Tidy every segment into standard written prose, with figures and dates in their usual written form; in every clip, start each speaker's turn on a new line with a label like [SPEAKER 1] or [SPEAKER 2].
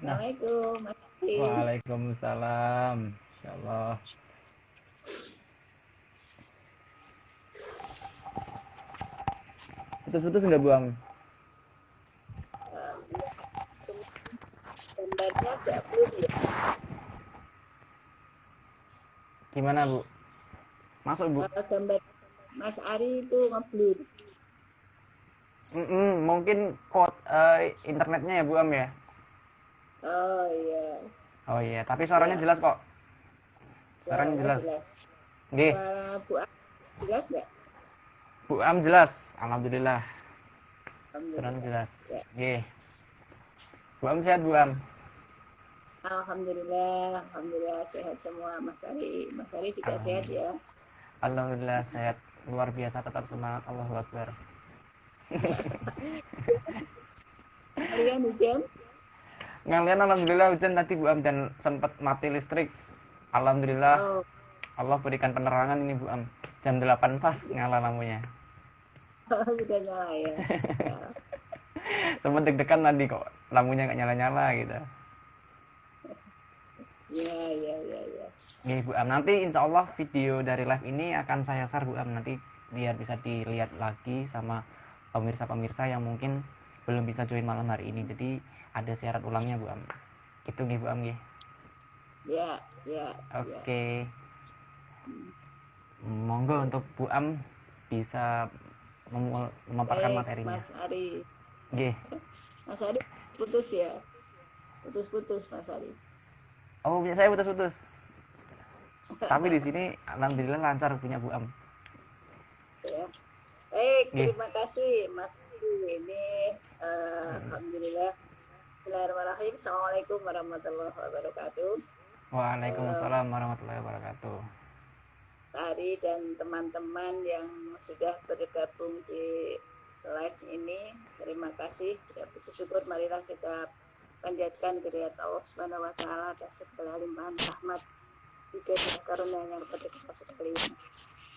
[SPEAKER 1] Assalamualaikum, Mas Ari.
[SPEAKER 2] Waalaikumsalam. Insyaallah. Putus-putus nggak Bu Am?
[SPEAKER 1] Gambarnya agak blur ya.
[SPEAKER 2] Gimana Bu? Masuk Bu?
[SPEAKER 1] Gambar Mas Ari itu ngeblur.
[SPEAKER 2] Mungkin internetnya ya Bu Am ya?
[SPEAKER 1] Oh iya,
[SPEAKER 2] Oh iya, tapi suaranya
[SPEAKER 1] ya,
[SPEAKER 2] jelas kok. Suaranya
[SPEAKER 1] suaranya
[SPEAKER 2] jelas.
[SPEAKER 1] jelas.
[SPEAKER 2] Nggih,
[SPEAKER 1] Suara Bu Ari jelas nggak?
[SPEAKER 2] Bu Am jelas. Alhamdulillah. Suaranya
[SPEAKER 1] Alhamdulillah.
[SPEAKER 2] jelas.
[SPEAKER 1] Ya.
[SPEAKER 2] Nggih. Bu Am sehat Bu Am?
[SPEAKER 1] Alhamdulillah sehat semua Mas Ari. Mas Ari juga sehat
[SPEAKER 2] Alhamdulillah.
[SPEAKER 1] ya.
[SPEAKER 2] Alhamdulillah sehat. Luar biasa, tetap semangat. Allahu Akbar.
[SPEAKER 1] Kalian hujan?
[SPEAKER 2] Ngalian alhamdulillah hujan tadi Bu Am dan sempat mati listrik. Alhamdulillah
[SPEAKER 1] Oh,
[SPEAKER 2] Allah berikan penerangan ini Bu Am. Jam 8 pas nyala lampunya.
[SPEAKER 1] sudah nyala ya. Ya,
[SPEAKER 2] Sempat deg-degan tadi kok lampunya nggak nyala-nyala gitu.
[SPEAKER 1] ya.
[SPEAKER 2] Nih Bu Am, nanti insya Allah video dari live ini akan saya share Bu Am nanti biar bisa dilihat lagi sama pemirsa-pemirsa yang mungkin belum bisa join malam hari ini. Jadi ada siaran ulangnya Bu Am. Gitu nih Bu Am ya.
[SPEAKER 1] Ya.
[SPEAKER 2] Oke. Monggo untuk Bu Am bisa memaparkan
[SPEAKER 1] Baik,
[SPEAKER 2] materinya.
[SPEAKER 1] Mas Ari.
[SPEAKER 2] Nggih.
[SPEAKER 1] Mas Ari putus ya. Putus Mas Ari.
[SPEAKER 2] Oh, punya saya putus-putus. Tapi di sini alhamdulillah lancar punya Bu Am.
[SPEAKER 1] Ya. Baik,
[SPEAKER 2] Nggih.
[SPEAKER 1] terima kasih Mas Ari. Ini alhamdulillah. Bismillahirrahmanirrahim. Assalamualaikum warahmatullahi wabarakatuh.
[SPEAKER 2] Waalaikumsalam warahmatullahi wabarakatuh.
[SPEAKER 1] Ari dan teman-teman yang sudah bergabung di live ini, terima kasih. Ya, puji syukur marilah kita panjatkan kehadirat Allah Subhanahu wa taala atas segala limpahan rahmat juga karunia-Nya kepada kita sekalian.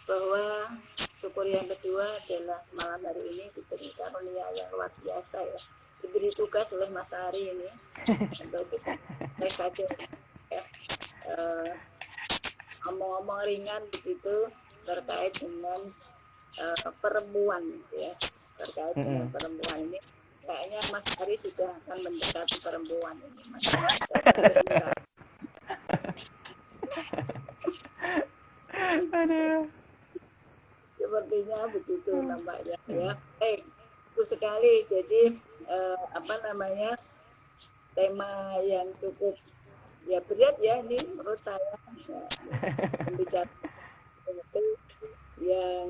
[SPEAKER 1] Bahwa syukur yang kedua adalah malam hari ini diberi karunia yang luar biasa ya. Diberi tugas oleh Mas Ari ini untuk kita saja ya. Omong-omong ringan begitu terkait dengan perempuan ya, terkait dengan perempuan ini kayaknya Mas Ari sudah akan mendekati perempuan ini, makanya sepertinya begitu nampaknya ya. Bagus sekali. Jadi tema yang cukup ya berat ya ini menurut saya ya, pembicaraan itu yang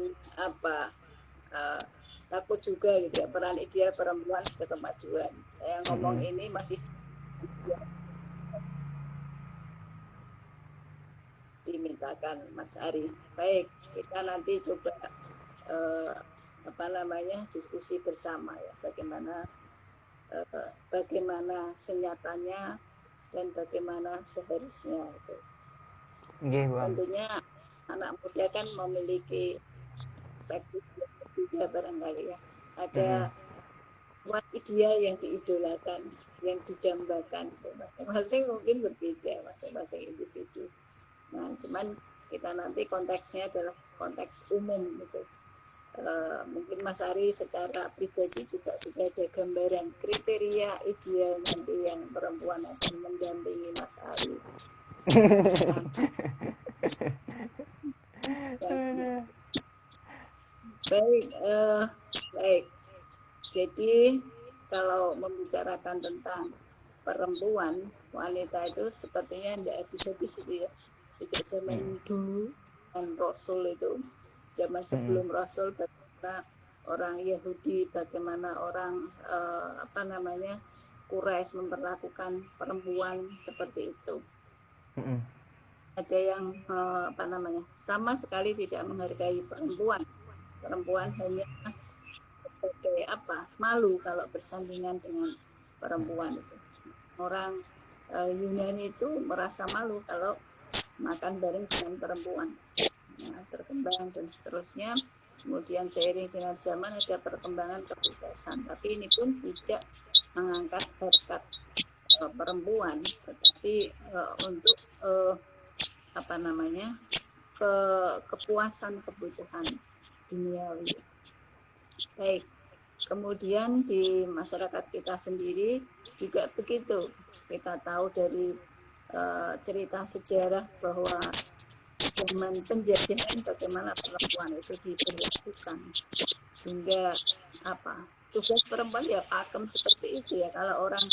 [SPEAKER 1] takut juga gitu ya, peran ideal perempuan ke kemajuan. Saya ngomong ini masih dimintakan Mas Ari. Baik, kita nanti coba diskusi bersama ya bagaimana senyatanya dan bagaimana seharusnya itu. Tentunya anak muda kan memiliki perspektif yang berbeda barangkali ya. Ada ideal yang diidolakan, yang didambakan, masing-masing mungkin berbeda, masing-masing individu. Nah, cuman kita nanti konteksnya adalah konteks umum gitu. Mungkin Mas Ari secara pribadi juga sudah ada gambaran kriteria ideal nanti yang perempuan akan mendampingi Mas Ari. Baik. Jadi kalau membicarakan tentang perempuan, wanita itu sepertinya tidak habis-habis itu ya. Sejak zaman dulu dan Rasul itu, zaman sebelum Rasul, bagaimana orang Yahudi, bagaimana orang Quraisy memperlakukan perempuan seperti itu. Ada yang sama sekali tidak menghargai perempuan. Perempuan hanya sebagai malu kalau bersandingan dengan perempuan itu. Orang Yunani itu merasa malu kalau makan bareng dengan perempuan. Nah, berkembang dan seterusnya. Kemudian seiring dengan zaman ada perkembangan kebebasan, tapi ini pun tidak mengangkat harkat perempuan, tetapi untuk kepuasan kebutuhan duniawi. Baik, kemudian di masyarakat kita sendiri juga begitu. Kita tahu dari cerita sejarah bahwa zaman penjajahan bagaimana perempuan itu diperlakukan, sehingga tugas perempuan ya pakem seperti itu ya. Kalau orang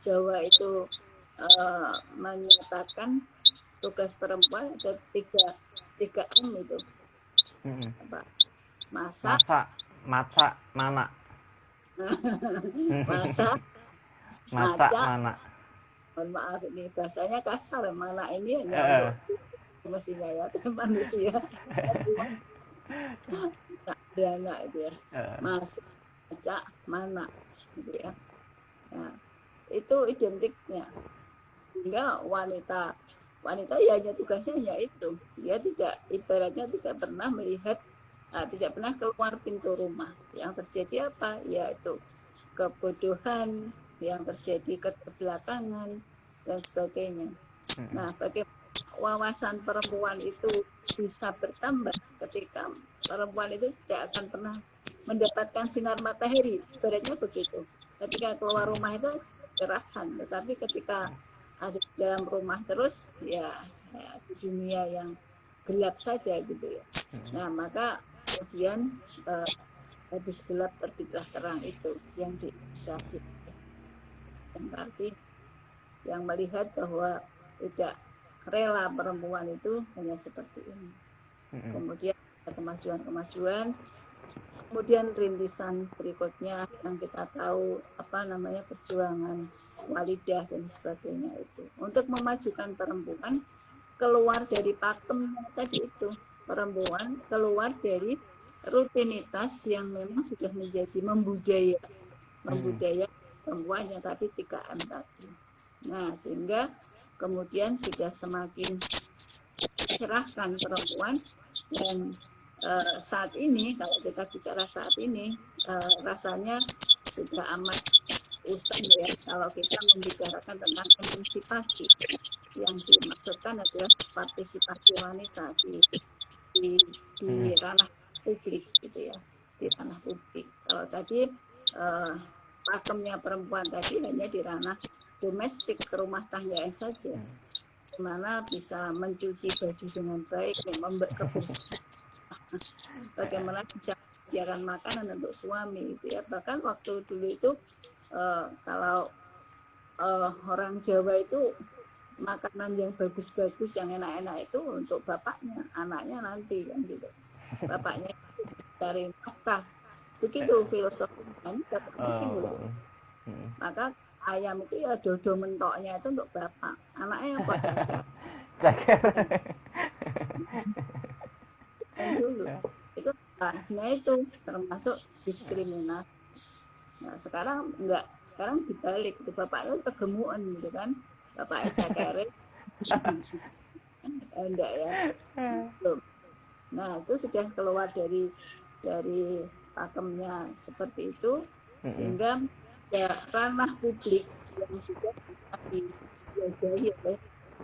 [SPEAKER 1] Jawa itu menyatakan tugas perempuan ada tiga M itu. Masak,
[SPEAKER 2] mana.
[SPEAKER 1] Masak,
[SPEAKER 2] mana.
[SPEAKER 1] Mohon maaf ini bahasanya kasar, mana ini hanya mestinya ya manusia. Anak itu ya. Masak, mana gitu ya. Nah, itu identiknya. Sehingga wanita ya hanya tugasnya hanya itu. Dia ibaratnya tidak pernah melihat, tidak pernah keluar pintu rumah. Yang terjadi apa? Yaitu kebodohan, yang terjadi keterbelakangan dan sebagainya. Nah, bagaimana wawasan perempuan itu bisa bertambah ketika perempuan itu tidak akan pernah mendapatkan sinar matahari, ibaratnya begitu. Ketika keluar rumah itu cerahkan, tetapi ketika ada di dalam rumah terus ya di dunia yang gelap saja gitu ya. Nah, maka kemudian habis gelap terbitlah terang itu yang diinisiasi. Berarti yang melihat bahwa tidak rela perempuan itu hanya seperti ini. Kemudian kemajuan, kemudian rintisan berikutnya yang kita tahu perjuangan walidah dan sebagainya itu untuk memajukan perempuan keluar dari pakem tadi itu. Perempuan keluar dari rutinitas yang memang sudah menjadi membudaya perempuannya tadi 3M tadi. Nah, sehingga kemudian sudah semakin cerahkan perempuan dan saat ini, kalau kita bicara saat ini, rasanya sudah amat usai ya kalau kita membicarakan tentang emansipasi. Yang dimaksudkan adalah partisipasi wanita di ranah publik gitu ya, di ranah publik. Kalau tadi pakemnya perempuan tadi hanya di ranah domestik, rumah tanggaan saja, di mana bisa mencuci baju dengan baik, kebersihan, bagaimana menjalankan makanan untuk suami gitu ya. Bahkan waktu dulu itu kalau orang Jawa itu makanan yang bagus-bagus, yang enak-enak itu untuk bapaknya, anaknya nanti kan gitu. Bapaknya cari nafkah, begitu filosofinya bapaknya sih dulu. Maka ayam itu ya dodo mentoknya itu untuk bapak, anaknya apa jaga. Dulu itu nah itu termasuk diskriminasi. Nah sekarang enggak, sekarang dibalik itu, bapaknya kegemuan gitu kan, bapaknya cakere enggak ya. Nah itu sudah keluar dari pakemnya seperti itu, sehingga ya ranah publik yang sudah dijaga oleh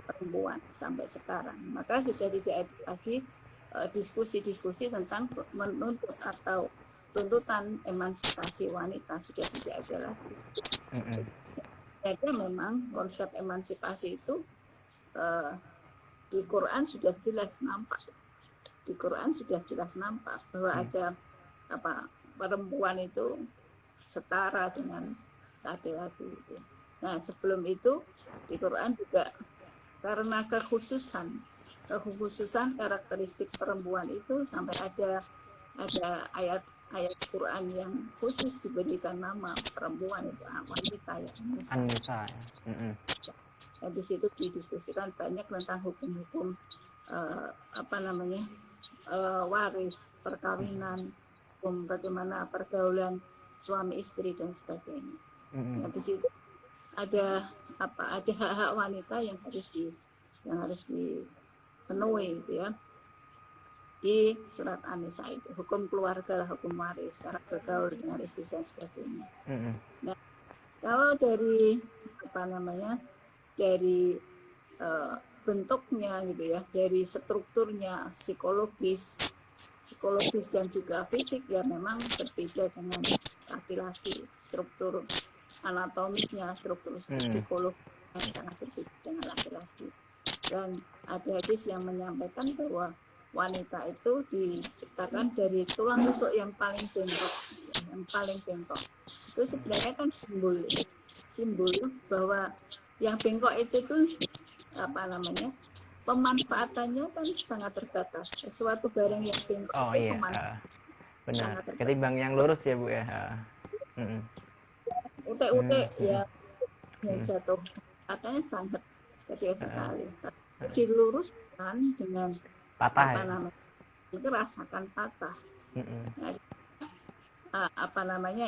[SPEAKER 1] perempuan sampai sekarang. Maka sudah tidak ada lagi diskusi-diskusi tentang menuntut atau tuntutan emansipasi wanita, sudah tidak ada lagi. Jadi memang konsep emansipasi itu di Quran sudah jelas nampak. Di Quran sudah jelas nampak bahwa ada perempuan itu setara dengan laki-laki itu. Nah sebelum itu di Quran juga karena kekhususan karakteristik perempuan itu sampai ada ayat Quran yang khusus diberikan nama perempuan itu wanita ya.
[SPEAKER 2] An-Nisa.
[SPEAKER 1] Nah, di situ didiskusikan banyak tentang hukum-hukum waris, perkawinan, hukum bagaimana pergaulan suami istri dan sebagainya. Nah, di situ ada hak-hak wanita yang harus dipenuhi gitu ya. Di surat An-Nisa itu hukum keluarga, hukum waris, cara bergaul dengan istri dan sebagainya. Nah, kalau dari dari bentuknya gitu ya, dari strukturnya psikologis dan juga fisik ya memang berbeda dengan laki-laki. Struktur anatomisnya, struktur psikologisnya sangat berbeda dengan laki-laki. Dan ada hadis yang menyampaikan bahwa wanita itu diciptakan dari tulang rusuk yang paling bengkok. Itu sebenarnya kan simbol bahwa yang bengkok itu tuh pemanfaatannya kan sangat terbatas. Sesuatu barang yang bengkok itu
[SPEAKER 2] benar. Ketimbang yang lurus ya Bu ya.
[SPEAKER 1] Ute-ute ya yang jatuh katanya sangat kecil sekali. Diluruskan dengan
[SPEAKER 2] patah
[SPEAKER 1] itu rasakan patah.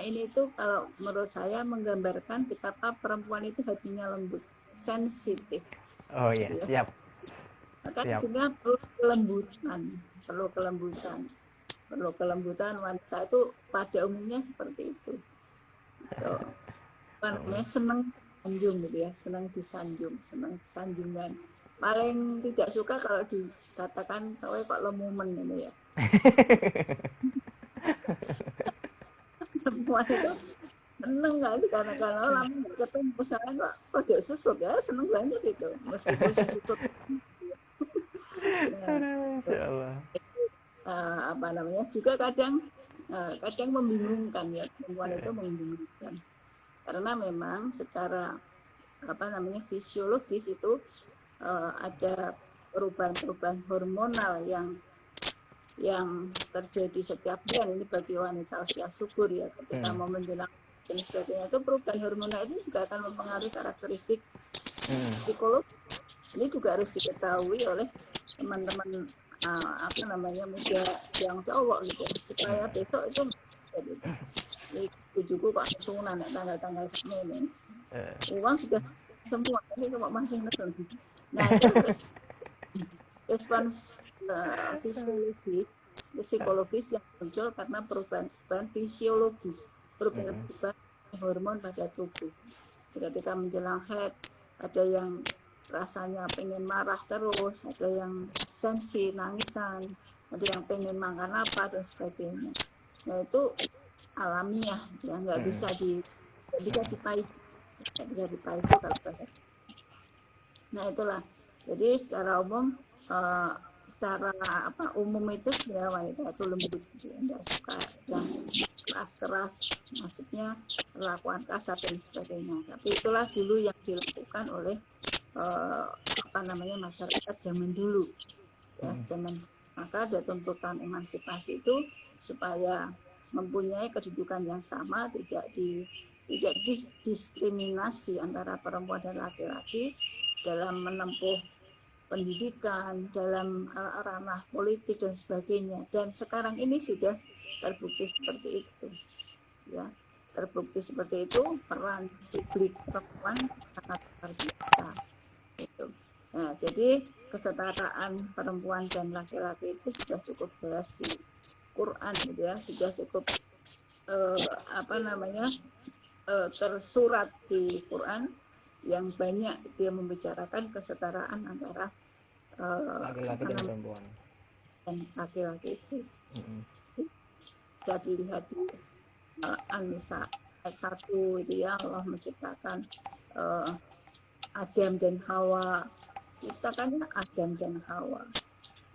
[SPEAKER 1] Ini tuh kalau menurut saya menggambarkan betapa perempuan itu hatinya lembut, sensitif.
[SPEAKER 2] Oh iya, ya. Siap.
[SPEAKER 1] Maka sebenarnya perlu kelembutan wanita itu pada umumnya seperti itu. Senang sanjung gitu ya, senang disanjungan. Paling tidak suka kalau dikatakan kowe kok lemumen ini ya. Perempuan itu seneng kali karena kalau lama ketemu pasangan kok gak susuk ya, seneng banget itu meskipun susuk. Juga kadang membingungkan ya, perempuan itu membingungkan karena memang secara fisiologis itu ada perubahan hormonal yang terjadi setiap bulan. Ini bagi wanita usia subur ya, ketika mau menjelang dan sebagainya, itu perubahan hormonal itu juga akan mempengaruhi karakteristik psikologis. Ini juga harus diketahui oleh teman-teman muda yang cowok gitu, supaya besok itu tujuku kok sunan tanggal ini uang sudah semua tapi kok masih nonton. Nah itu respons psikologis yang muncul karena perubahan fisiologis, perubahan hormon pada tubuh. Ketika menjelang haid, ada yang rasanya pengen marah terus, ada yang sensi nangisan, ada yang pengen makan apa dan sebagainya. Nah itu alamiah, ya nggak bisa dipaiti kalau bahasa. Nah itulah. Jadi secara umum itu ya wanita itu lembut, tidak suka yang keras, maksudnya perlakuan kasar dan sebagainya. Tapi itulah dulu yang dilakukan oleh masyarakat zaman dulu. Ya, maka ada tuntutan emansipasi itu supaya mempunyai kedudukan yang sama, tidak diskriminasi antara perempuan dan laki-laki dalam menempuh pendidikan, dalam ranah politik dan sebagainya. Dan sekarang ini sudah terbukti seperti itu. Ya, terbukti seperti itu, peran publik perempuan sangat luar biasa. Itu. Nah, jadi kesetaraan perempuan dan laki-laki itu sudah cukup jelas di Quran, gitu ya, sudah cukup tersurat di Quran yang banyak dia membicarakan kesetaraan antara
[SPEAKER 2] laki-laki dan perempuan
[SPEAKER 1] dan laki-laki itu. Bisa dilihat di An-Nisa ayat 1 itu ya, Allah menciptakan Adam dan Hawa, ciptakannya Adam dan Hawa.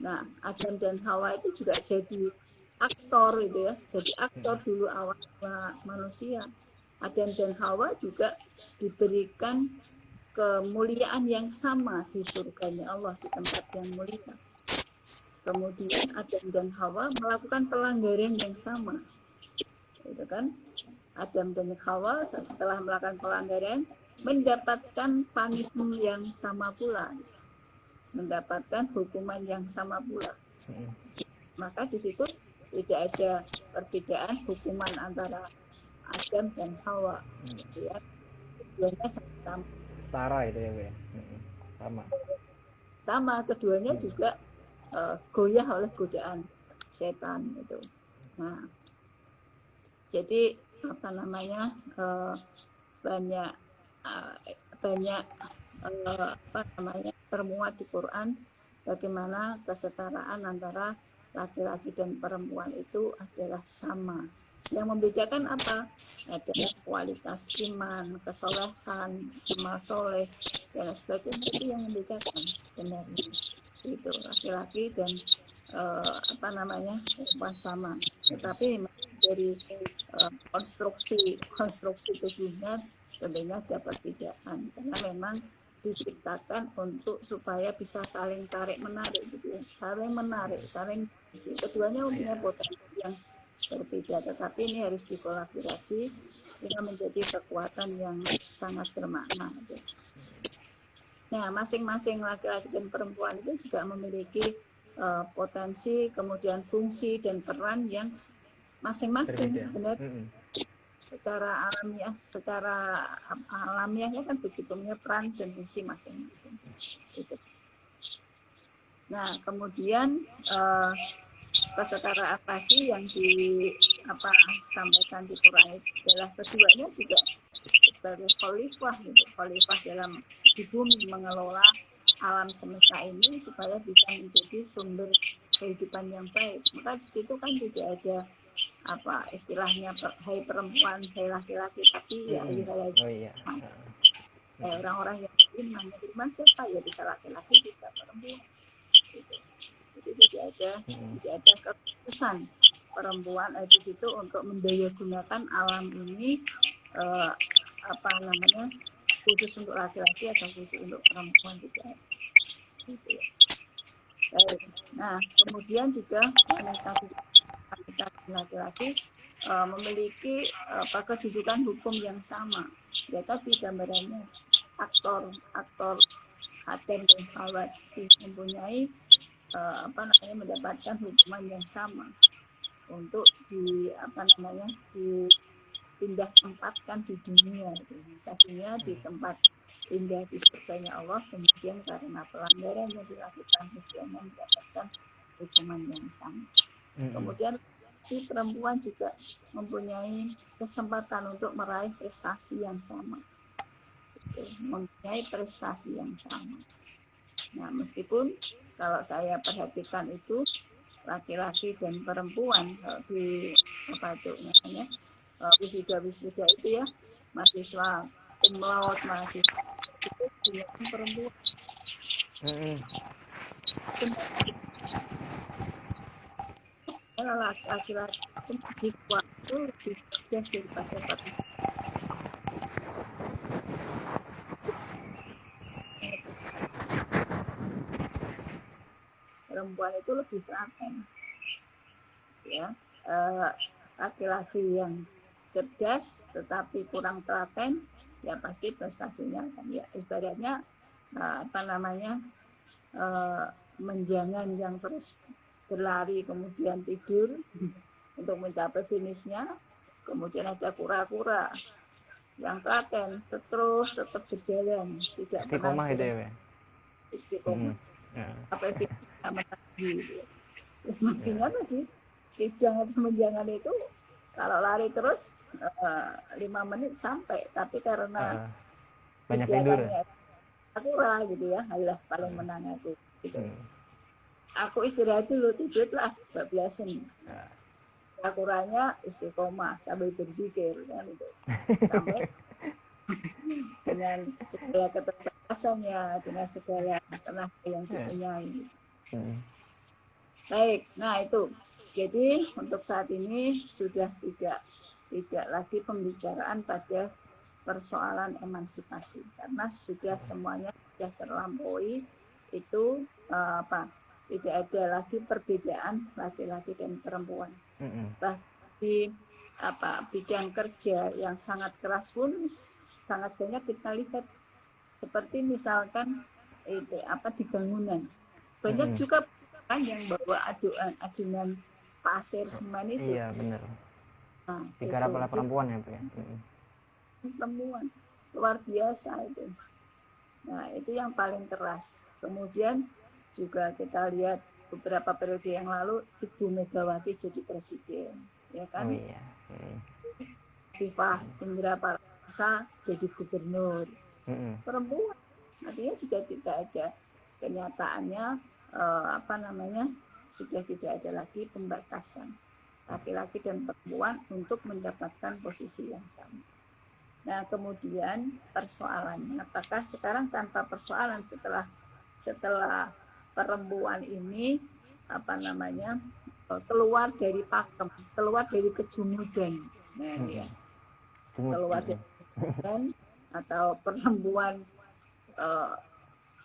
[SPEAKER 1] Nah, Adam dan Hawa itu juga jadi aktor itu ya, jadi aktor dulu awal manusia. Adam dan Hawa juga diberikan kemuliaan yang sama di surganya Allah, di tempat yang mulia. Kemudian Adam dan Hawa melakukan pelanggaran yang sama. gitu kan. Adam dan Hawa setelah melakukan pelanggaran mendapatkan punishment yang sama pula, mendapatkan hukuman yang sama pula. Maka di situ tidak ada perbedaan hukuman antara Adam dan Hawa, gitu ya. Keduanya sama.
[SPEAKER 2] Setara itu ya, Bu ya. Sama.
[SPEAKER 1] Keduanya juga goyah oleh godaan setan itu. Nah, jadi banyak termuat di Quran bagaimana kesetaraan antara laki-laki dan perempuan itu adalah sama. Yang membedakan apa? Adalah kualitas iman, kesolehan, amal soleh, dan sebagainya, itu yang membedakan sebenarnya. Itu laki-laki dan perempuan sama. Tetapi dari konstruksi tubuhnya tentunya ada perbedaan, karena memang diciptakan untuk supaya bisa saling tarik menarik gitu ya, saling keduanya mempunyai potensi yang berbeda, tetapi ini harus dikolaborasi sehingga menjadi kekuatan yang sangat bermakna gitu. Nah, masing-masing laki-laki dan perempuan itu juga memiliki potensi, kemudian fungsi dan peran yang masing-masing sebenarnya. Secara alamiahnya kan begitu, punya peran dan fungsi masing-masing. Gitu. Nah, kemudian kesetaraan lagi yang disampaikan di Quran adalah keduanya juga sebagai khalifah, gitu. Khalifah dalam di bumi mengelola alam semesta ini supaya bisa menjadi sumber kehidupan yang baik. Maka di situ kan tidak ada istilahnya hai perempuan, hai laki-laki, tapi ya orang-orang yang beriman siapa ya, bisa laki-laki bisa perempuan gitu. Jadi tidak ada kekhususan perempuan di situ untuk mendayagunakan alam ini khusus untuk laki-laki atau khusus untuk perempuan juga gitu. Baik. Nah, kemudian juga wanita laki-laki memiliki kedudukan hukum yang sama. Ya tadi gambarannya aktor Adam dan Hawa mempunyai mendapatkan hukuman yang sama untuk dipindah tempatkan di dunia. Tadinya di tempat indah di surganya Allah, kemudian karena pelanggaran yang dilakukan kemudian mendapatkan hukuman yang sama. Kemudian si perempuan juga mempunyai kesempatan untuk meraih prestasi yang sama. Mempunyai prestasi yang sama. Nah, meskipun kalau saya perhatikan itu laki-laki dan perempuan di wisuda itu ya, mahasiswa cum laude, mahasiswa itu yang perempuan. Laki-laki mahasiswa itu lebih cerdas daripada perempuan. Perempuan itu lebih telaten, ya. Laki-laki yang cerdas tetapi kurang telaten, ya pasti prestasinya kan ya ibaratnya menjangan yang terus berlari kemudian tidur untuk mencapai finishnya, kemudian ada kura-kura yang telaten tetap berjalan, tidak
[SPEAKER 2] istiqomah itu ya,
[SPEAKER 1] istiqomah sampai finishnya menagi. Maksudnya tadi jangan menjangan itu kalau lari terus 5 menit sampai, tapi karena
[SPEAKER 2] banyak tidur
[SPEAKER 1] kura gitu ya, halah paling menang aku gitu. Aku istirahat dulu, tidurlah bablasan. Kuranya istiqomah sambil berpikir kan itu. Sampai dengan segala keterbatasannya, dengan segala tenaga yang dipunyai. Baik, nah itu. Jadi untuk saat ini sudah tidak lagi pembicaraan pada persoalan emansipasi, karena sudah semuanya sudah terlampaui itu tidak ada lagi perbedaan laki-laki dan perempuan. Bahkan di bidang kerja yang sangat keras pun sangat banyak kita lihat, seperti misalkan di bangunan banyak juga kan yang bawa adunan pasir semen itu.
[SPEAKER 2] Iya benar.
[SPEAKER 1] Nah,
[SPEAKER 2] digarap oleh perempuan ya Bu ya.
[SPEAKER 1] Perempuan luar biasa itu. Nah itu yang paling keras. Kemudian juga kita lihat beberapa periode yang lalu Ibu Megawati jadi presiden, ya kan?
[SPEAKER 2] Oh iya.
[SPEAKER 1] Viva Indra Parawansa jadi gubernur, perempuan. Artinya sudah tidak ada kenyataannya sudah tidak ada lagi pembatasan laki-laki dan perempuan untuk mendapatkan posisi yang sama. Nah kemudian persoalannya, apakah sekarang tanpa persoalan setelah perempuan ini keluar dari pakem, keluar dari kejumudan, keluar dari kejumudan atau perempuan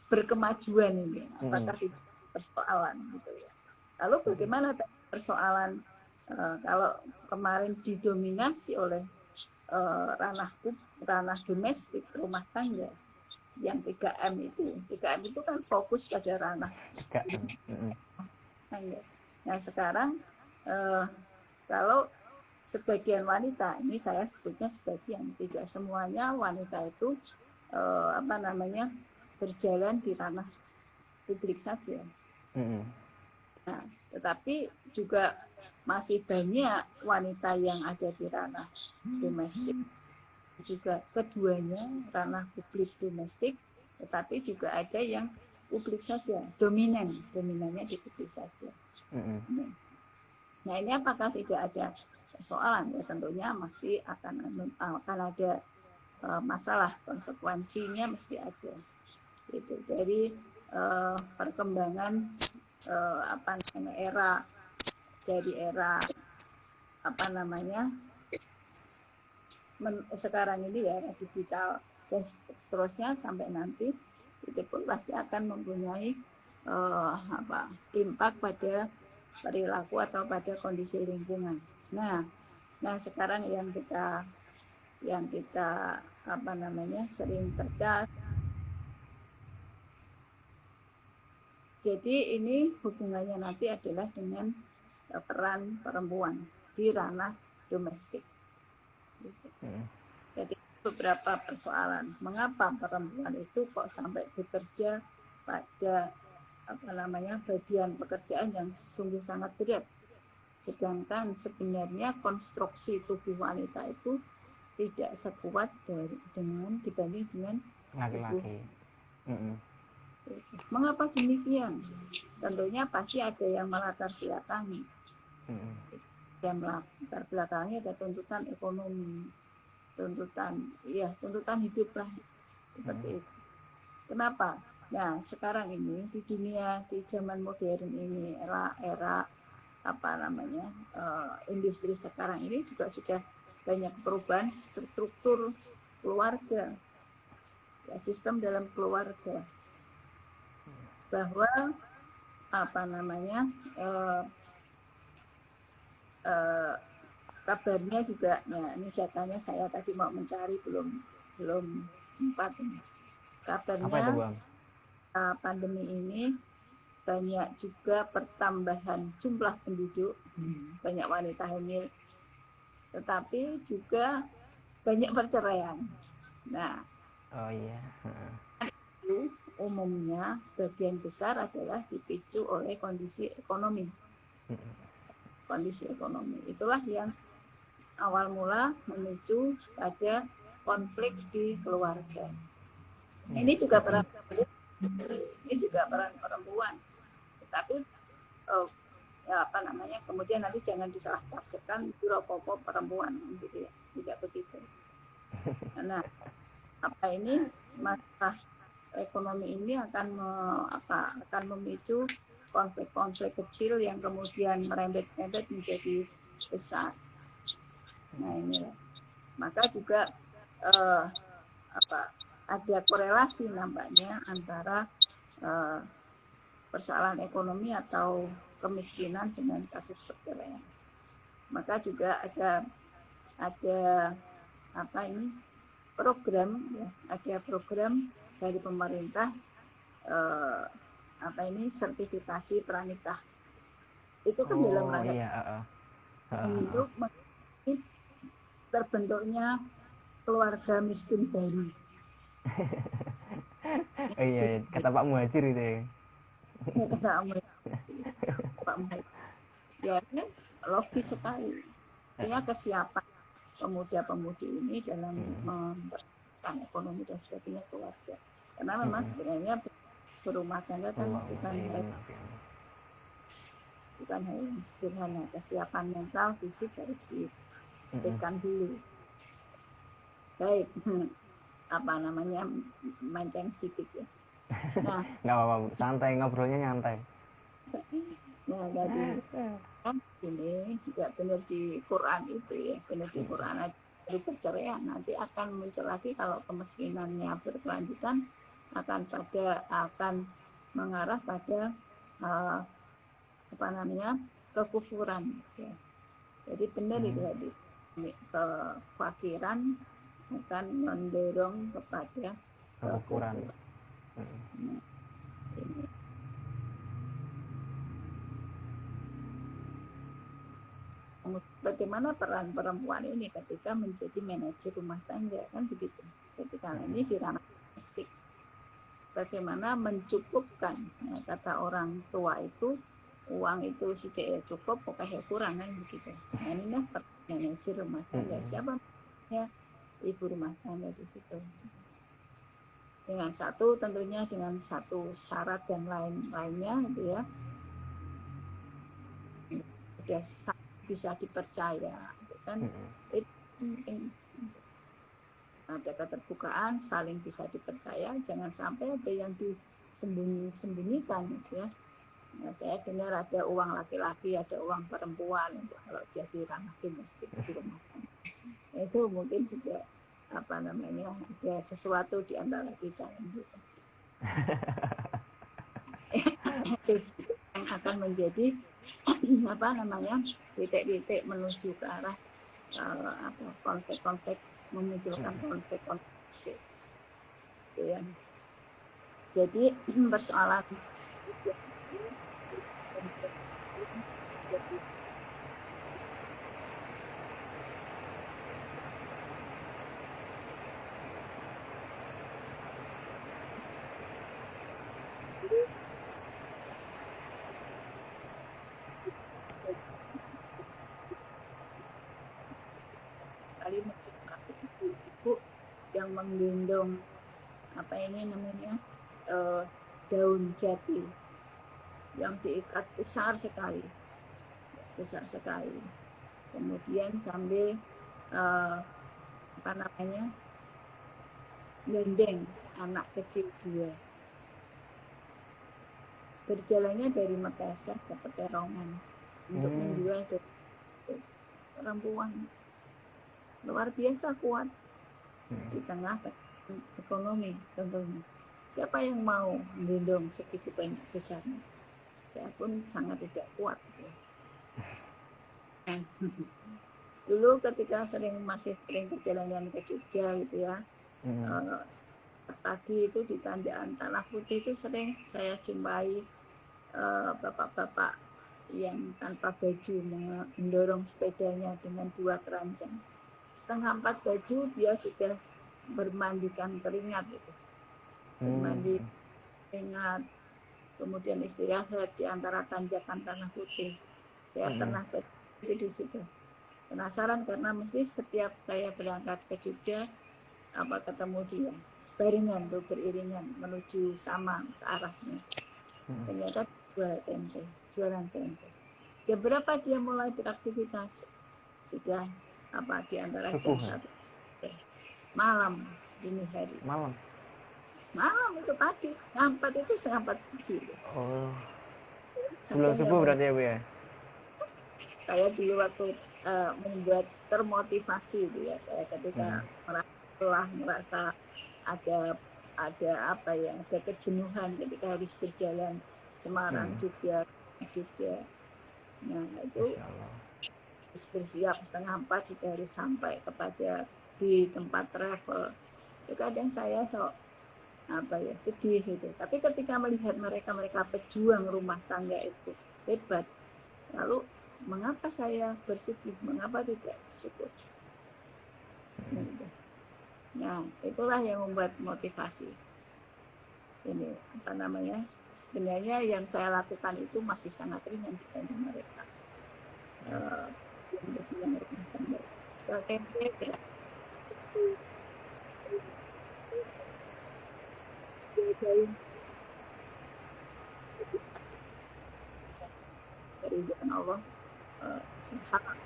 [SPEAKER 1] berkemajuan ini, apakah itu persoalan gitu ya. Lalu bagaimana persoalan kalau kemarin didominasi oleh ranah domestik, rumah tangga, yang 3M itu kan fokus pada ranah 3M. Nah sekarang kalau sebagian wanita, ini saya sebutnya sebagian, tidak semuanya wanita itu berjalan di ranah publik saja. Nah, tetapi juga masih banyak wanita yang ada di ranah domestik, juga keduanya ranah publik domestik, tetapi juga ada yang publik saja, dominannya di publik saja. Nah ini apakah tidak ada persoalan? Ya tentunya mesti akan ada masalah, konsekuensinya mesti ada. Itu dari perkembangan era sekarang ini ya, digital dan seterusnya sampai nanti itu pun pasti akan mempunyai impak pada perilaku atau pada kondisi lingkungan. Nah sekarang yang kita sering terjadi. Jadi ini hubungannya nanti adalah dengan peran perempuan di ranah domestik. Jadi beberapa persoalan, mengapa perempuan itu kok sampai bekerja pada bagian pekerjaan yang sungguh sangat berat, sedangkan sebenarnya konstruksi tubuh wanita itu tidak sekuat dibanding dengan
[SPEAKER 2] laki-laki.
[SPEAKER 1] Mengapa demikian? Tentunya pasti ada yang melatar belakangi. Yang melatar belakangi ada tuntutan ekonomi, tuntutan hidup lah, seperti itu. Kenapa? Nah sekarang ini di dunia, di zaman modern ini, era industri sekarang ini juga sudah banyak perubahan struktur keluarga, ya, sistem dalam keluarga, bahwa kabarnya juga, nah ini datanya saya tadi mau mencari belum sempat ini. Kabarnya pandemi ini banyak juga pertambahan jumlah penduduk, banyak wanita hamil, tetapi juga banyak perceraian. Nah, itu umumnya sebagian besar adalah dipicu oleh kondisi ekonomi. Kondisi ekonomi itulah yang awal mula memicu pada konflik di keluarga. Ini juga peran perempuan. Tetapi kemudian nanti jangan disalah tafsirkan Europopo perempuan gitu ya, tidak begitu. Nah, ini masalah ekonomi ini akan memicu konflik-konflik kecil yang kemudian merembet-rembet menjadi besar. Nah inilah, maka juga ada korelasi nampaknya antara persoalan ekonomi atau kemiskinan dengan kasus perceraian. Maka juga ada ada apa ini program ya, ada program dari pemerintah apa ini sertifikasi pranikah. Itu kan dalam rangka
[SPEAKER 2] iya,
[SPEAKER 1] untuk terbentuknya keluarga miskin baru.
[SPEAKER 2] Iya, kata Pak Muhajir itu ya.
[SPEAKER 1] Kata Pak Muhajir. Ya, logis sekali. Artinya kesiapan pemuda-pemudi ini dalam mempertahankan ekonomi dan sebagainya keluarga. Karena memang sebenarnya berumah tangga kan bukan hal yang sederhana. Kesiapan mental, fisik harus diberikan dulu. Baik, apa namanya, mancing sedikit ya.
[SPEAKER 2] Nah, nggak apa-apa, santai, ngobrolnya nyantai.
[SPEAKER 1] Nah, jadi kan ini juga benar di Quran itu ya, benar di Quran dari perceraian nanti akan muncul lagi kalau kemiskinannya berkelanjutan akan mengarah pada apa namanya kekufuran ya. Jadi benar itu hadis, kefakiran akan mendorong kepada kekufuran. Nah, ini. Bagaimana peran perempuan ini ketika menjadi manajer rumah tangga kan begitu. Ketika ini di ranah domestik, bagaimana mencukupkan nah, kata orang tua itu uang itu tidak cukup pokoknya kurang kan begitu. Nah ini kan manajer rumah tangga siapa ya ibu rumah tangga di situ. Dengan satu tentunya dengan satu syarat dan lainnya gitu ya. Dia bisa dipercaya kan itu penting, ada keterbukaan, saling bisa dipercaya, jangan sampai ada yang disembunyikan gitu ya. Nah, saya dengar ada uang laki-laki, ada uang perempuan untuk kalau dia di ranah domestik di rumah tangga. Itu mungkin juga apa namanya ada sesuatu di antara kita gitu. Itu yang akan menjadi apa namanya titik-titik menuju ke arah konflik-konflik, memunculkan konflik-konflik ya. Jadi persoalan kali ibu yang menggendong apa ini namanya daun jati yang diikat besar sekali, kemudian sambil apa namanya gendeng anak kecil dia, berjalannya dari Makassar ke Peterongan untuk menjual perempuan luar biasa kuat di tengah ekonomi tentunya. Siapa yang mau menggendong segitu banyak besarnya? Saya pun sangat tidak kuat. Nah, dulu ketika masih sering perjalanan ke Jogja gitu ya, pagi itu di Tanjakan Tanah Putih itu sering saya jumpai bapak-bapak yang tanpa baju mendorong sepedanya dengan 2 keranjang. Setengah 4 baju dia sudah bermandikan keringat gitu. Bermandi keringat, kemudian istirahat di antara Tanjakan Tanah Putih. Saya pernah di situ. Penasaran karena mesti setiap saya berangkat ke Jogja ketemu dia barengan tuh beriringan menuju sama ke arahnya. Ternyata jualan tempe. Jam berapa dia mulai beraktivitas? Sudah di antara jam 1 malam dini hari. Malam itu pagi, setengah 4 itu setengah 4 pagi.
[SPEAKER 2] Oh. Sebelum subuh berarti ya Bu ya?
[SPEAKER 1] Saya dulu waktu membuat termotivasi gitu ya, saya ketika merasa ada apa ya, ada kejenuhan ketika harus berjalan Semarang juga. Nah itu bersiap 3:30 sudah harus sampai kepada di tempat travel. Itu kadang saya sedih gitu. Tapi ketika melihat mereka pejuang rumah tangga itu hebat, lalu mengapa saya bersedih, mengapa tidak bersyukur? Nah, itulah yang membuat motivasi. Ini sebenarnya yang saya lakukan itu masih sangat ringan dibanding mereka. Yang rumah tangga. Dari jalan Allah hak.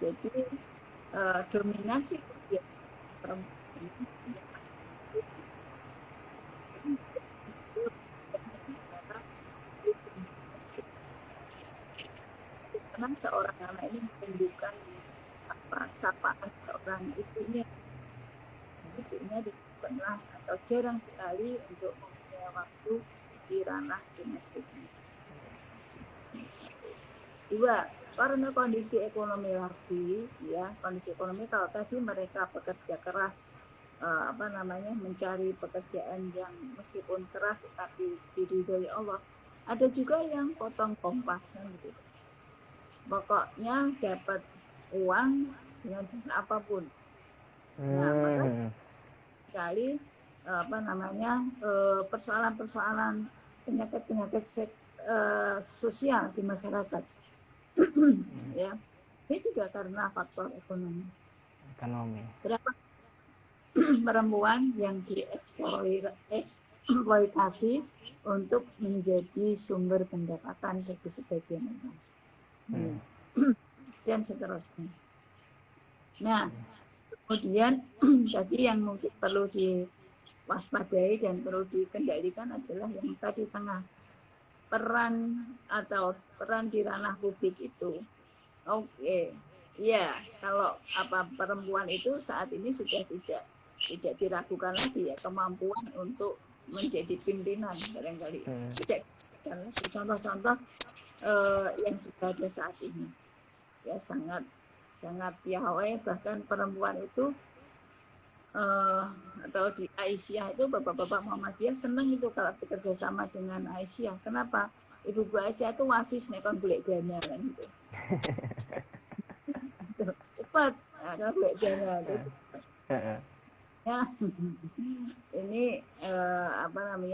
[SPEAKER 1] Jadi dominasi karena seorang anak ini menunjukkan sapaan seorang ibunya pernah atau jarang sekali untuk mempunyai waktu di ranah domestiknya. Dua, karena kondisi ekonomi lagi, kondisi ekonomi, kalau tadi mereka bekerja keras, mencari pekerjaan yang meskipun keras tapi diridhoi Allah. Ada juga yang potong kompas gitu. Pokoknya dapat uang dengan apapun. Nah, maka sekali persoalan-persoalan penyakit sosial di masyarakat. Ya, ini juga karena faktor ekonomi. Berapa perempuan yang dieksploitasi untuk menjadi sumber pendapatan bagi sebagian orang, dan seterusnya. Nah, kemudian tadi yang mungkin perlu diwaspadai dan perlu dikendalikan adalah yang tadi tengah, peran di ranah publik itu. Ya, kalau perempuan itu saat ini sudah tidak diragukan lagi ya kemampuan untuk menjadi pimpinan barangkali. Contoh-contoh yang sudah ada saat ini ya sangat piawai, bahkan perempuan itu atau di Aisyah itu bapak-bapak Muhammadiyah senang itu kalau bekerja sama dengan Aisyah. Kenapa? Ibu Aisyah itu wasis nekon golek dana kan gitu. Cepat kalau golek dana gitu. Ya, ini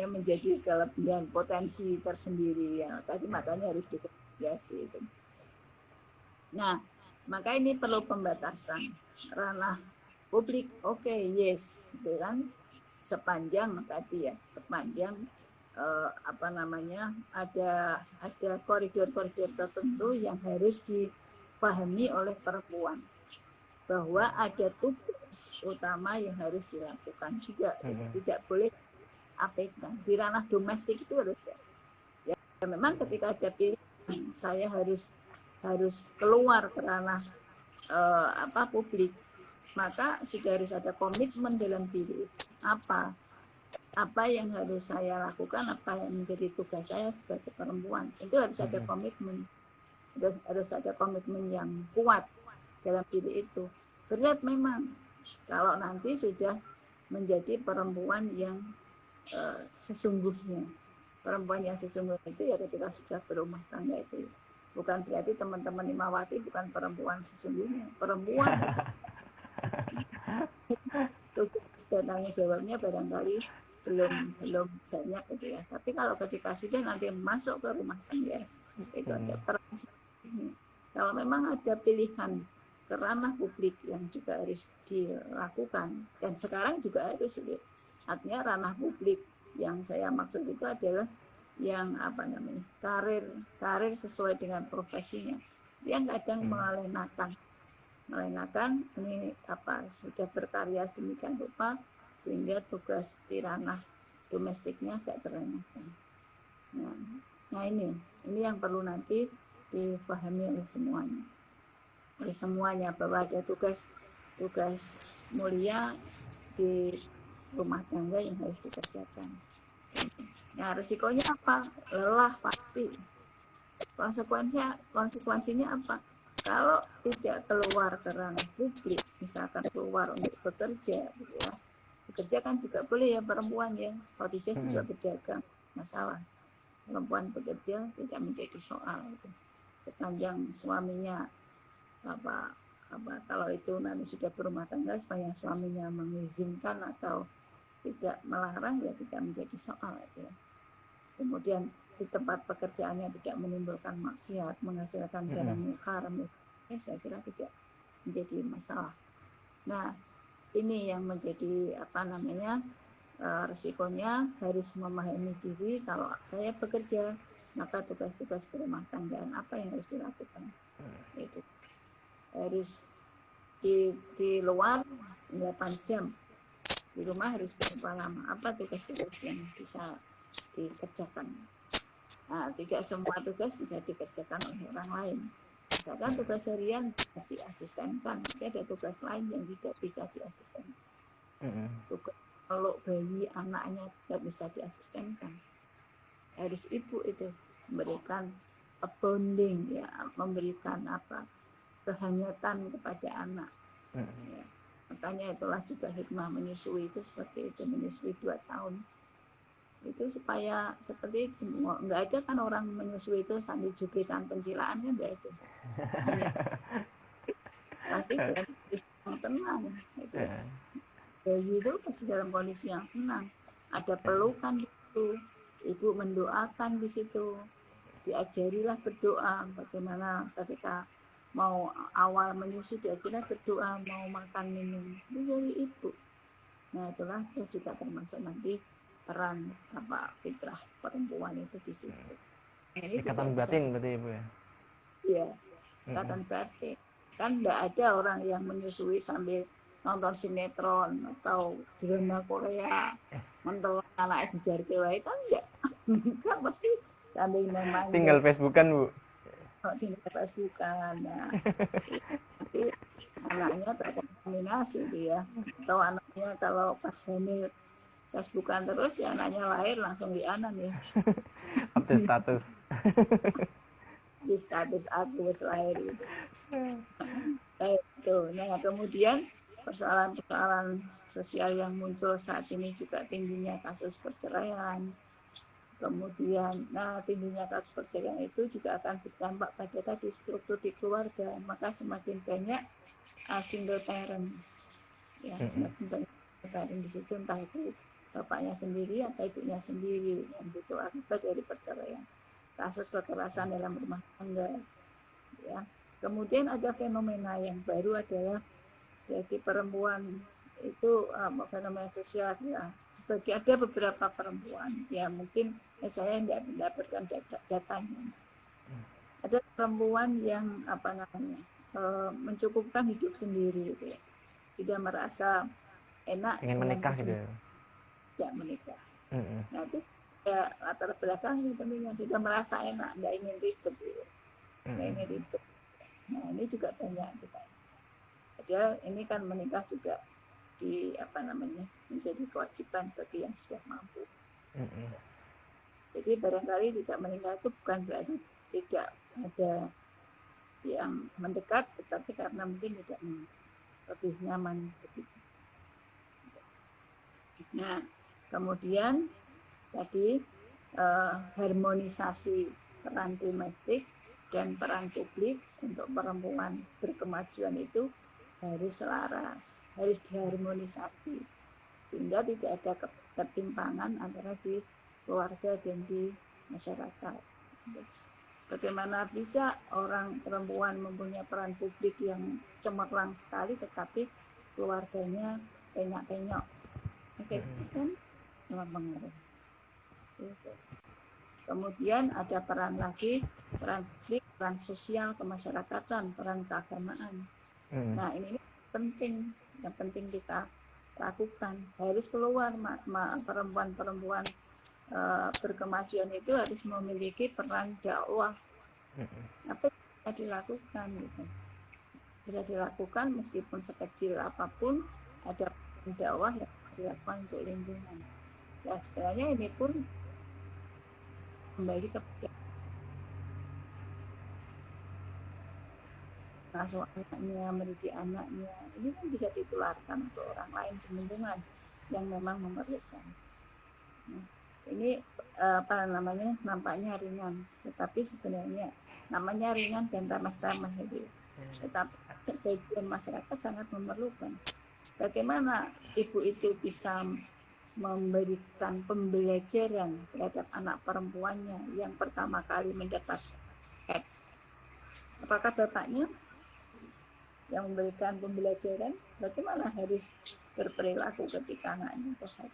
[SPEAKER 1] menjadi kelebihan potensi tersendiri ya. Tadi makanya harus dikonsiderasi itu. Nah, maka ini perlu pembatasan ranah publik. Yes, gitu kan. Sepanjang ada koridor-koridor tertentu yang harus dipahami oleh perempuan, bahwa ada tugas utama yang harus dilakukan juga, tidak boleh abaikan. Di ranah domestik itu harus ya memang ketika ada pilihan saya harus keluar ke ranah publik, maka sudah harus ada komitmen dalam diri. Apa yang harus saya lakukan, apa yang menjadi tugas saya sebagai perempuan, itu harus ada komitmen, harus ada komitmen yang kuat dalam diri itu. Berat memang kalau nanti sudah menjadi perempuan yang sesungguhnya. Perempuan yang sesungguhnya itu ya ketika sudah berumah tangga itu. Bukan berarti teman-teman Imawati bukan perempuan sesungguhnya. Perempuan dan tanggung jawabnya barangkali belum banyak gitu ya. Tapi kalau ketika sudah nanti masuk ke rumah tangga itu ada peran. Kalau memang ada pilihan ke ranah publik yang juga harus dilakukan, dan sekarang juga harus artinya ranah publik yang saya maksud itu adalah yang karir sesuai dengan profesinya. Dia kadang melenakan ini sudah berkarya demikian rupa sehingga tugas di ranah domestiknya agak terlena. Nah, Nah ini yang perlu nanti dipahami oleh semuanya bahwa ada tugas mulia di rumah tangga yang harus dikerjakan. Nah resikonya apa? Lelah pasti. Konsekuensinya apa? Kalau tidak keluar ke ranah publik, misalkan keluar untuk bekerja, gitu ya. Bekerja kan juga boleh ya perempuan ya. Khadijah juga berdagang, masalah. Perempuan bekerja tidak menjadi soal itu. Sepanjang suaminya kalau itu nanti sudah berumah tangga, supaya suaminya mengizinkan atau tidak melarang ya tidak menjadi soal itu ya. Kemudian di tempat pekerjaannya tidak menimbulkan maksiat, menghasilkan barang yang haram, saya kira tidak menjadi masalah. Nah, ini yang menjadi resikonya harus memahami diri. Kalau saya bekerja, maka tugas-tugas berumah tanggaan apa yang harus dilakukan? Itu harus di luar 8 jam, di rumah harus berapa lama, apa tugas-tugas yang bisa dikerjakan. Nah, tidak semua tugas bisa dikerjakan oleh orang lain. Misalkan tugas harian bisa diasistenkan, tapi ada tugas lain yang tidak bisa diasistenkan. Tugas meluk bayi anaknya tidak bisa diasistenkan. Harus ibu itu memberikan bonding ya, memberikan kehangatan kepada anak. Ya. Makanya itulah juga hikmah menyusui itu seperti itu, menyusui 2 tahun. Itu supaya seperti itu, nggak ada kan orang menyusui itu sambil jubitan pencilaannya, nggak ada. Pasti dalam kondisi yang tenang itu. Bayi itu pasti dalam kondisi yang tenang, ada pelukan di situ, ibu mendoakan di situ, diajarilah berdoa bagaimana ketika mau awal menyusui, diajarilah berdoa, mau makan minum itu dari ibu. Nah itulah itu juga termasuk nanti peran fitrah perempuan itu di situ. Nah,
[SPEAKER 2] ikatan batin berarti ibu ya?
[SPEAKER 1] Iya, ikatan batin. Kan tidak ada orang yang menyusui sambil nonton sinetron atau drama Korea, mentelur anak dijar kewae kan enggak. Kan pasti sambil memang
[SPEAKER 2] tinggal Facebookan bu.
[SPEAKER 1] Tinggal Facebookan. Nah, nanti anaknya terkontaminasi dia, atau anaknya kalau pas hamil Facebookan terus ya anaknya lahir langsung dianan ya.
[SPEAKER 2] Update status.
[SPEAKER 1] Di status aku lahir itu. Nah kemudian persoalan sosial yang muncul saat ini juga tingginya kasus perceraian. Kemudian, tingginya kasus perceraian itu juga akan berdampak pada tadi struktur di keluarga. Maka semakin banyak single parent, ya semakin banyak parent di situ, entah itu bapaknya sendiri atau ibunya sendiri yang itu akibat dari perceraian. Kasus kekerasan dalam rumah tangga, ya. Kemudian ada fenomena yang baru adalah jadi perempuan itu fenomena sosial ya. Sebagai ada beberapa perempuan ya mungkin saya tidak mendapatkan datanya. Ada perempuan yang mencukupkan hidup sendiri gitu ya. Tidak merasa enak
[SPEAKER 2] ingin menikah gitu ya.
[SPEAKER 1] Tidak menikah. Nah itu ya latar belakangnya tentunya sudah merasa enak, tidak ingin ribet gitu. Tidak ingin ribet. Nah ini juga banyak kita. Padahal ini kan menikah juga menjadi kewajiban bagi yang sudah mampu. Jadi barangkali tidak menikah itu bukan berarti tidak ada yang mendekat, tetapi karena mungkin tidak lebih nyaman begitu. Nah kemudian tadi harmonisasi peran domestik dan peran publik untuk perempuan berkemajuan itu harus selaras, harus diharmonisasi sehingga tidak ada ketimpangan antara di keluarga dan di masyarakat. Bagaimana bisa orang perempuan mempunyai peran publik yang cemerlang sekali tetapi keluarganya penyok-penyok, kan mempengaruhi. Kemudian ada peran publik, peran sosial kemasyarakatan, peran keagamaan. Nah ini penting, yang penting kita lakukan. Harus keluar perempuan-perempuan berkemajuan itu harus memiliki peran dakwah. Apa yang bisa dilakukan gitu. Bisa dilakukan meskipun sekecil apapun, ada peran dakwah yang dilakukan untuk lingkungan. Ya sebenarnya ini pun kembali kepada ngasuh anaknya, mendidik anaknya. Ini kan bisa ditularkan untuk orang lain di lingkungan yang memang memerlukan. Nah, ini nampaknya ringan, tetapi sebenarnya namanya ringan dan ramah-ramah itu. Tetapi sebagian masyarakat sangat memerlukan. Bagaimana ibu itu bisa memberikan pembelajaran terhadap anak perempuannya yang pertama kali mendapat head. Apakah bapaknya yang memberikan pembelajaran bagaimana harus berperilaku ketika anaknya head?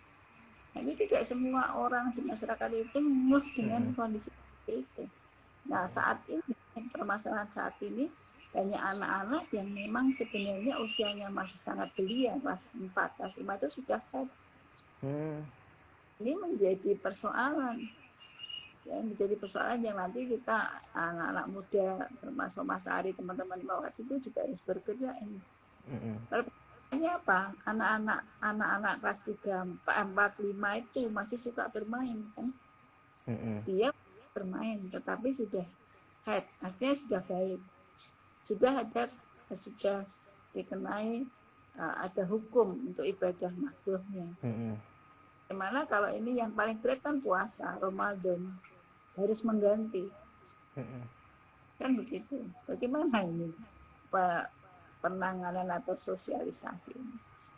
[SPEAKER 1] Nah, ini tidak semua orang di masyarakat itu mus dengan kondisi itu. Nah, saat ini, permasalahan saat ini, banyak anak-anak yang memang sebenarnya usianya masih sangat belia, kelas 4, kelas 5 itu sudah head. Ini menjadi persoalan. Ya, menjadi persoalan yang nanti kita, anak-anak muda, termasuk Mas Ari, teman-teman Mawat itu juga harus bergerak ini. Ini apa? Anak-anak kelas 3, 4, 5 itu masih suka bermain kan? Dia bermain tetapi sudah head, artinya sudah baik. Sudah dikenai ada hukum untuk ibadah makruhnya. Gimana kalau ini yang paling berat kan puasa, Ramadan harus mengganti. Kan begitu. Bagaimana ini? Pak penanganan atau sosialisasi.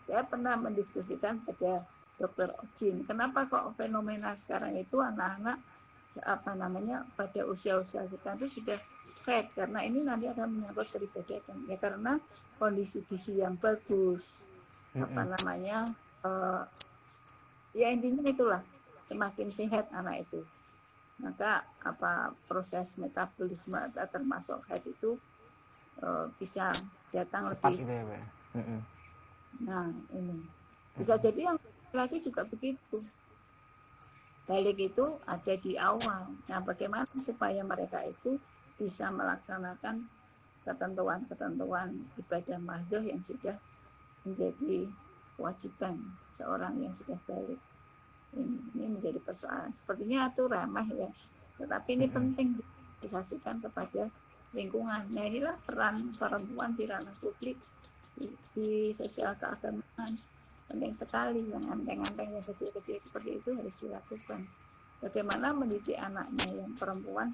[SPEAKER 1] Saya pernah mendiskusikan pada Dr. Ojin, kenapa kok fenomena sekarang itu anak-anak pada usia-usia sekarang itu sudah head, karena ini nanti akan menyangkut peribadatan. Ya karena kondisi gizi yang bagus, ya intinya itulah, semakin sehat anak itu, maka proses metabolisme termasuk head itu bisa datang lebih. Nah ini bisa jadi yang lagi juga begitu. Balik itu ada di awal. Nah bagaimana supaya mereka itu bisa melaksanakan ketentuan-ketentuan ibadah mahdoh yang sudah menjadi kewajiban seorang yang sudah balik. Ini menjadi persoalan. Sepertinya itu ramah ya, tetapi ini penting disaksikan kepada lingkungan. Nah inilah peran perempuan di ranah publik, di sosial keagamaan. Penting sekali yang anteng-anteng yang kecil-kecil seperti itu harus dilakukan. Bagaimana mendidik anaknya yang perempuan